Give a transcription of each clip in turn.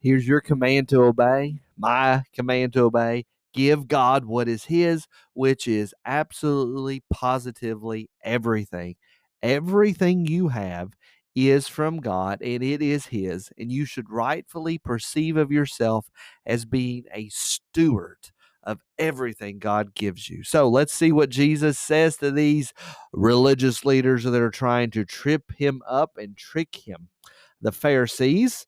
Here's your command to obey, my command to obey. Give God what is His, which is absolutely, positively everything. Everything you have is from God and it is His, and you should rightfully perceive of yourself as being a steward of everything God gives you. So let's see what Jesus says to these religious leaders that are trying to trip Him up and trick Him. The Pharisees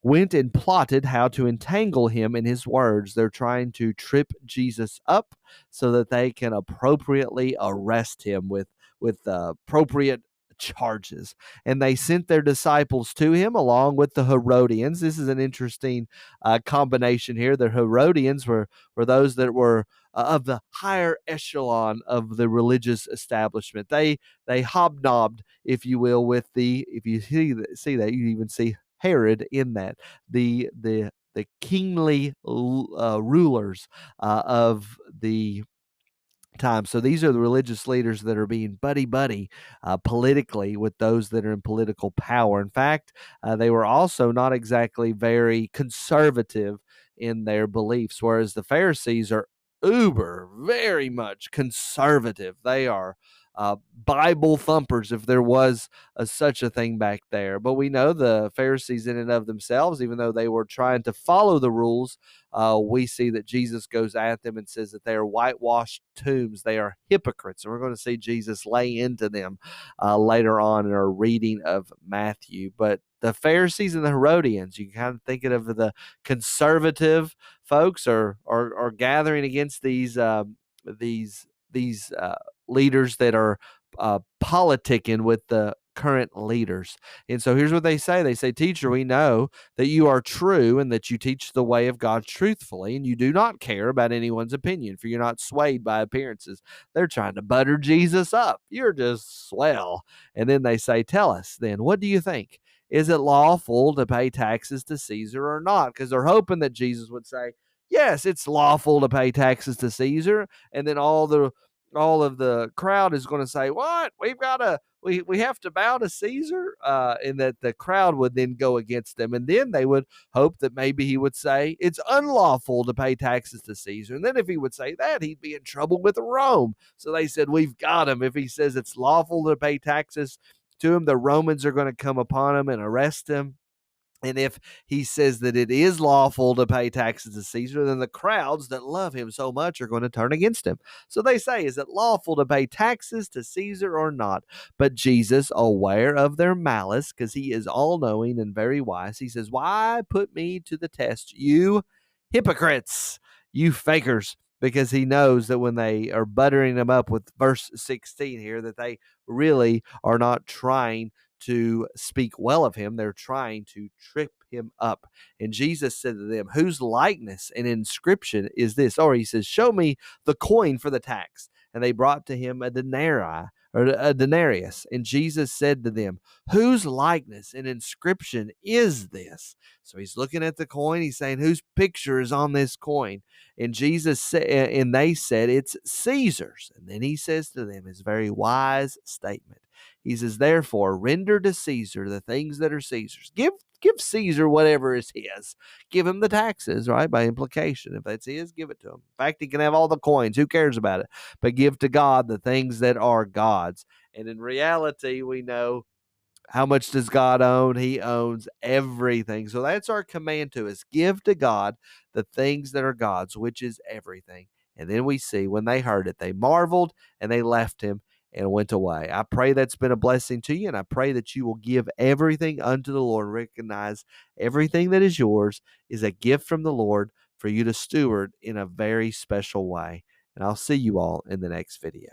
went and plotted how to entangle him in his words. They're trying to trip Jesus up so that they can appropriately arrest him with appropriate charges. And they sent their disciples to him along with the Herodians. This is an interesting combination here. The Herodians were those that were of the higher echelon of the religious establishment. They hobnobbed, if you will, with the, if you see that, you even see Herod in that, the kingly rulers of the time. So these are the religious leaders that are being buddy politically with those that are in political power. In fact, they were also not exactly very conservative in their beliefs, whereas the Pharisees are uber, very much conservative. They are Bible thumpers, if there was such a thing back there. But we know the Pharisees, in and of themselves, even though they were trying to follow the rules, we see that Jesus goes at them and says that they are whitewashed tombs. They are hypocrites. And we're going to see Jesus lay into them later on in our reading of Matthew. But the Pharisees and the Herodians, you can kind of think of the conservative folks are gathering against these leaders that are politicking with the current leaders. And so here's what they say, teacher, we know that you are true and that you teach the way of God truthfully, and you do not care about anyone's opinion, for you're not swayed by appearances. They're trying to butter Jesus up. You're just swell. And then they say, tell us then, what do you think? Is it lawful to pay taxes to Caesar or not? Because they're hoping that Jesus would say, yes, it's lawful to pay taxes to Caesar. And then all of the crowd is going to say, what? We have to bow to Caesar, and that the crowd would then go against them. And then they would hope that maybe he would say it's unlawful to pay taxes to Caesar. And then if he would say that, he'd be in trouble with Rome. So they said, we've got him. If he says it's lawful to pay taxes to him, the Romans are going to come upon him and arrest him. And if he says that it is lawful to pay taxes to Caesar, then the crowds that love him so much are going to turn against him. So they say, is it lawful to pay taxes to Caesar or not? But Jesus, aware of their malice, because he is all knowing and very wise, he says, why put me to the test, you hypocrites, you fakers? Because he knows that when they are buttering him up with verse 16 here, that they really are not trying to speak well of him. They're trying to trip him up. And Jesus said to them, whose likeness and inscription is this? Or he says, show me the coin for the tax. And they brought to him a denarii, or a denarius. And Jesus said to them, whose likeness and inscription is this? So he's looking at the coin. He's saying, whose picture is on this coin? And Jesus said, and they said, it's Caesar's. And then he says to them his very wise statement. He says, therefore, render to Caesar the things that are Caesar's. Give Caesar whatever is his. Give him the taxes, right? By implication. If that's his, give it to him. In fact, he can have all the coins. Who cares about it? But give to God the things that are God's. And in reality, we know, how much does God own? He owns everything. So that's our command to us. Give to God the things that are God's, which is everything. And then we see when they heard it, they marveled and they left him and went away. I pray that's been a blessing to you, and I pray that you will give everything unto the Lord. Recognize everything that is yours is a gift from the Lord for you to steward in a very special way. And I'll see you all in the next video.